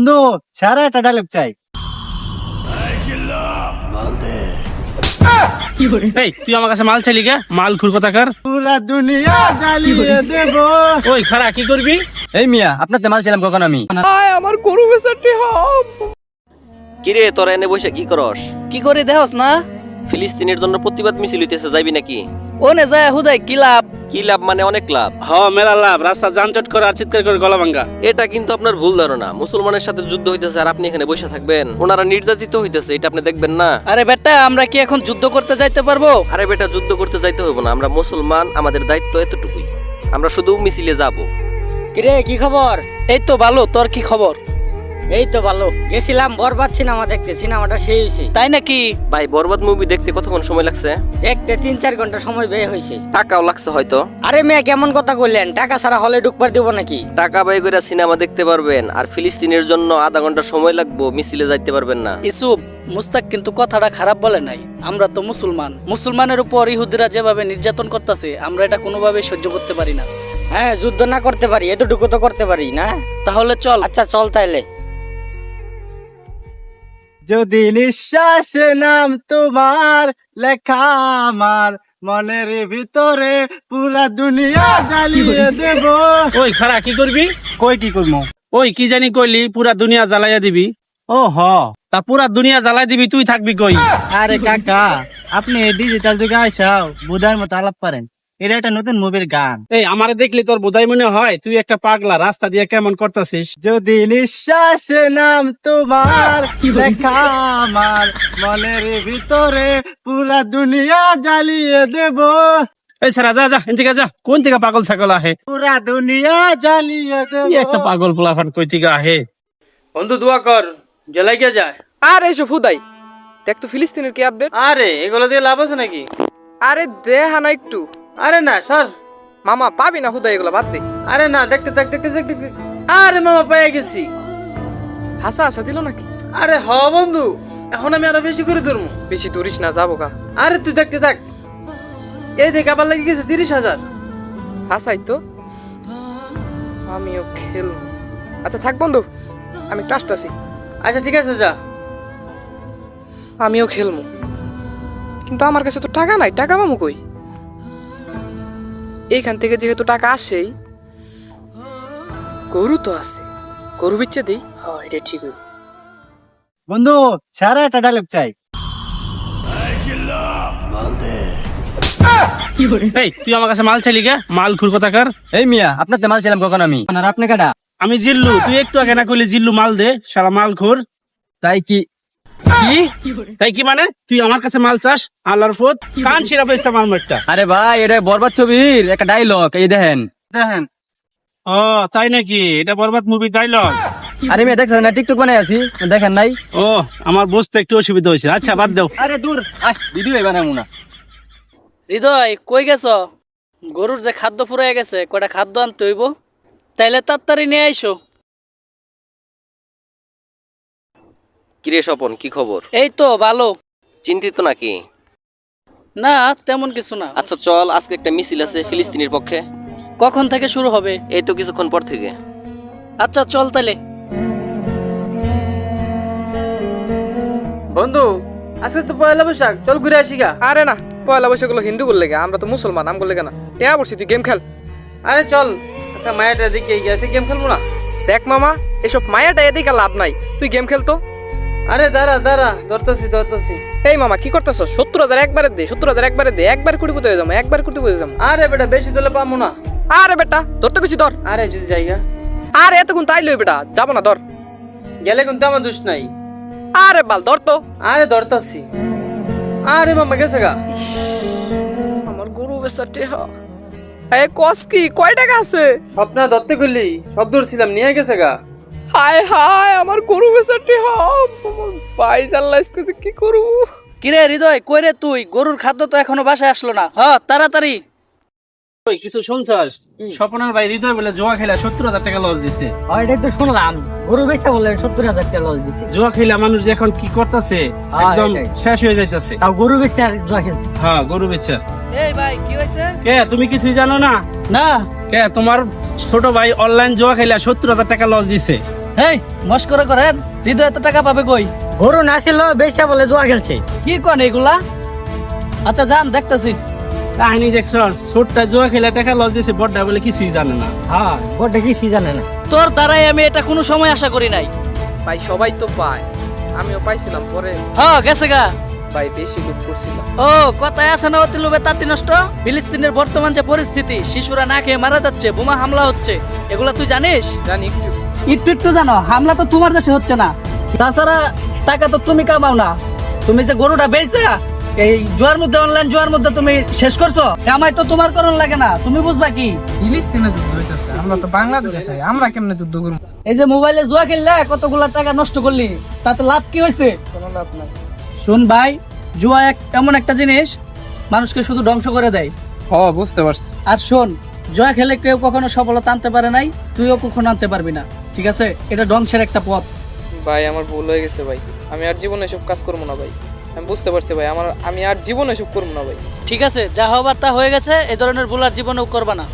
বন্ধু সারা একটা ডায়লগ চাই। এই তুই আমার কাছে মাল চাইলি কে? মাল খুর কথাকার। পুরা দুনিয়া জ্বালিয়ে দেব। ওই খাড়া কি করবি? এই মিয়া আপনার মাল ছিলাম কখন আমি? আমার গরু বেচারটি হব। কিরে তোরা এনে বসে কি করস? কি করে দেহস না? ফিলিস্তিনের জন্য প্রতিবাদ মিছিল হইতেছে, যাইবি নাকি? ওনে যায় হুদাই কি লাভ? কি লাভ মানে অনেক লাভ। মেলা লাভ, রাস্তা যানজট করে আর চিৎকার করে গলা ভাঙ্গা। এটা কিন্তু আপনার ভুল ধারণা। মুসলমানের সাথে যুদ্ধ হইতেছে আর আপনি এখানে বসে থাকবেন? ওনারা নির্যাতিত হইতেছে, এটা আপনি দেখবেন না? আরে বেটা, আমরা কি এখন যুদ্ধ করতে যাইতে পারবো? আরে বেটা, যুদ্ধ করতে যাইতে হইব না। আমরা মুসলমান, আমাদের দায়িত্ব এতটুকুই। আমরা শুধু মিছিলে যাব। কিরে কি খবর? এই তো ভালো, তোর কি খবর? এই তো ভালো। গেছিলাম বরবাদ সিনেমা দেখতে, সিনেমাটা সেই হয়েছে। তাই নাকি? ভাই বরবাদ মুভি দেখতে কতক্ষণ সময় লাগছে? দেখতে 3-4 ঘন্টা সময় ব্যয় হয়েছে। টাকাও লাগছে হয়তো। আরে মেয়ে কেমন কথা কইলেন? টাকা ছাড়া হলে ঢুকবার দিব নাকি? টাকা ব্যয় করে সিনেমা দেখতে পারবেন, আর ফিলিস্তিনের জন্য আধা ঘন্টা সময় লাগবে, মিছিলে যাইতে পারবেন না। ইসুফ, মুস্তাক কিন্তু কথাটা খারাপ বলে নাই। আমরা তো মুসলমান, মুসলমানের উপর ইহুদিরা যেভাবে নির্যাতন করতেছে আমরা এটা কোনোভাবেই সহ্য করতে পারি না। হ্যাঁ, যুদ্ধ না করতে পারি, এতটুকু তো করতে পারি না? তাহলে চল। আচ্ছা চল তাইলে। যদি নিঃশ্বাস নাম তোমার লেখা আমার মনের ভিতরে পুরা দুনিয়া জ্বালিয়ে দেব। ওই খাড়া কি করবি? কই কি করবো? ওই কি জানি কইলি পুরা দুনিয়া জ্বালাইয়া দিবি। ও হ। তা পুরা দুনিয়া জ্বালাই দিবি, তুই থাকবি কই? আরে কাকা, আপনি ডিজিটাল যুগে আইসাও বুধার মতো আলাপ পারেন। এটা একটা নতুন মুভির গান। এই আমারে দেখলি তোর বোধাই মনে হয় তুই একটা পাগলা, রাস্তা দিয়ে কেমন করতেছিস। যদি নিঃশ্বাস নাম তোমার লেখা আমার মনের ভিতরে পুরা দুনিয়া জ্বালিয়ে দেব। এই ছাড়া যা যা এদিকে যা। কোন থেকে পাগল ছাগল আহে? পুরা দুনিয়া জ্বালিয়ে দেব। কি একটা পাগল পোলাফান কই থেকে আহে? বন্ধু দোয়া কর, জেলাই কে যায়। আরে এসব হুদাই দেখ তো ফিলিস্তিনের কি আপডেট। আরে এগুলো দিয়ে লাভ আছে নাকি? আরে দেহা না একটু। আরে না সর। মামা পাবি না হুদাই, এগুলো বাদ দে। আরে না, দেখতে থাক দেখতে থাক দেখতে। আরে মামা পেয়ে গেছি। হাসা হাসা দিল নাকি? আরে হ বন্ধু, এখন আমি আরো বেশি করে ধরবো। বেশি দূরিস না, যাবো কা। আরে তুই দেখতে থাক। এই দেখ আবার লেগে গেছে 30,000। হাসাই তো, আমিও খেলবো। আচ্ছা থাক বন্ধু, আমি একটু আসতেছি। আচ্ছা ঠিক আছে যা। আমিও খেলবো, কিন্তু আমার কাছে তো টাকা নাই। টাকা পাবো কই? এইখান থেকে যেহেতু টাকা আসেই, গরু তো আছে, গরু বিচ্ছে দিই। হ্যাঁ এটা ঠিক হইব। বন্ধু সারা একটা ডায়লগ চাই। এই তুই আমার কাছে মাল চাইলি কে? মাল খুর কথাকার। এই মিয়া আপনার মাল ছিলাম কখন আমি? আর আপনি কাটা? আমি জিল্লু, তুই একটু আগে না কইলি জিল্লু মাল দে, শালা মাল খুর। তাই কি? তাই কি মানে? তুই আমার কাছে মাল চাস? আল্লাহর ফুত কান শিরা পেয়েছে মাল মারটা। আরে ভাই, এটা বরবাদ ছবির একটা ডায়লগ, এই দেখেন দেখেন। ও তাই নাকি? এটা বরবাদ মুভির ডায়লগ? আরে মেয়ে দেখছেন না, টিকটক বানাই আছি, দেখেন নাই? ও আমার বুঝতে একটু অসুবিধা হয়েছে। আচ্ছা বাদ দাও। আরে দূর, ভিডিও বানাবো না। হৃদয় কই গেছ? গরুর যে খাদ্য ফুরাই গেছে, কয়টা খাদ্য আনতে হইব। তাইলে তাড়াতাড়ি নিয়ে আইসো। কিরে স্বপন, কি খবর? এই তো ভালো। চিন্তিত নাকি? না তেমন কিছু না। আচ্ছা চল, আজকে একটা মিছিল আছে ফিলিস্তিনের পক্ষে। কখন থেকে শুরু হবে? এই তো কিছুক্ষণ পর থেকে। আচ্ছা চল তাইলে। বন্ধু আজকে তো পয়লা বৈশাখ, চল ঘুরে আসি গা। আরে না, পয়লা বৈশাখ গুলো হিন্দু করলে গে, আমরা তো মুসলমান, আম করলে না। এ বলছি তুই গেম খেল। আরে চল। আচ্ছা মায়াটা দিকে গেছে, গেম খেলবো না? দেখ মামা, এসব মায়াটা এদিকে লাভ নাই, তুই গেম খেলতো। আরে দাঁড়া দাঁড়া, ধরতাছি। এই মামা কি করতেছ? 70,000 একবারে দে, 70,000 একবারে দে, একবার কোটিপতি হয়ে যাবো, একবার কোটিপতি হয়ে যাবো। আরে বেটা বেশি দিলে পাবো না। আরে বেটা ধরতে কিছু ধর। আরে যদি জায়গা আরে এতক্ষণ তাই লই বেটা, যাবো না, ধর। গেলে কিন্তু আমার দোষ নাই। আরে বাল ধর তো। আরে ধরতাছি। আরে মামা গেছে গা। আমার গরু বেচারটি এ কস কি, কয় টাকা আছে? স্বপ্ন ধরতে গেলি, সব ধরছিলাম, নিয়ে গেছে গা। হায় হায়, আমার গরু বেচারটি ভাই জানলা কি করু। কিরে হৃদয় কই রে তুই? গরুর খাদ্য তো এখনো বাসায় আসলো না। তাড়াতাড়ি। ওই কিছু শুনছস? স্বপনের ভাই হৃদয় বলে জুয়া খেলা 70,000 টাকা লস দিছে। এটাই তো শুনলাম, গরু বেচা বললেন 70,000 টাকা লস দিছে। জুয়া খেলা মানুষ যে এখন কি করতেছে, একদম এটাই। শেষ হয়ে যাইতেছে। তাও গরু বেচা জুয়া খেলছে। হ্যাঁ গরু বেচা। এই ভাই কি হয়েছে? কে তুমি কিছুই জানো না? না কে তোমার ছোট ভাই অনলাইন জুয়া খেলা 70,000 টাকা লস দিছে। এই মস্করা করেন, হৃদয় এত টাকা পাবে কই? গরু না ছিল বেচা বলে জুয়া খেলছে। কি কোন এগুলা? আচ্ছা যান দেখতেছি। কাহিনী দেখছ, ছোটটা জুয়া খেলে টাকা লস দিয়েছে, বড়টা বলে কিছুই জানে না। হ্যাঁ বড়টা কিছুই জানে না। তোর দ্বারাই আমি এটা কোনো সময় আশা করি নাই। ভাই সবাই তো পায়, আমিও পাইছিলাম, পরে হ্যাঁ গেছে গা। ভাই বেশি লুপ করছিলাম। ও কথায় আছে না, অতি লোভে তাঁতি নষ্ট। ফিলিস্তিনের বর্তমান যে পরিস্থিতি, শিশুরা না খেয়ে মারা যাচ্ছে, বোমা হামলা হচ্ছে, এগুলা তুই জানিস? জানি একটু। একটু একটু জানো, হামলা তো তোমার দেশে হচ্ছে না। তাছাড়া টাকা তো তুমি কামাও না। তুমি যে গরুটা বেচে এই জোয়ার মধ্যে, অনলাইন জোয়ার মধ্যে তুমি শেষ করছো, আমায় তো তোমার করণ লাগে না, তুমি বুঝবা কি? ফিলিস্তিনে যুদ্ধ হইতেছে, আমরা তো বাংলাদেশে থাকি, আমরা কেমনে যুদ্ধ করবো? এই যে মোবাইলে জুয়া খেললে কতগুলা টাকা নষ্ট করলি, তাতে লাভ কি হয়েছে? কোনো লাভ নাই। শুন ভাই, জুয়া এমন একটা জিনিস মানুষকে শুধু ধ্বংস করে দেয়। হ বুঝতে পারছি। আর শোন, জুয়া খেলে কেউ কখনো সফলতা আনতে পারে নাই, তুইও কখনো আনতে পারবি না, ঠিক আছে? এটা ধ্বংসের একটা পথ। ভাই আমার ভুল হয়ে গেছে ভাই, আমি আর জীবনে এসব কাজ করবো না ভাই। আমি বুঝতে পারছি ভাই, আমি আর জীবনে এসব করবো না ভাই। ঠিক আছে, যা হবার তা হয়ে গেছে, এই ধরনের ভুল আর জীবনেও করবা না।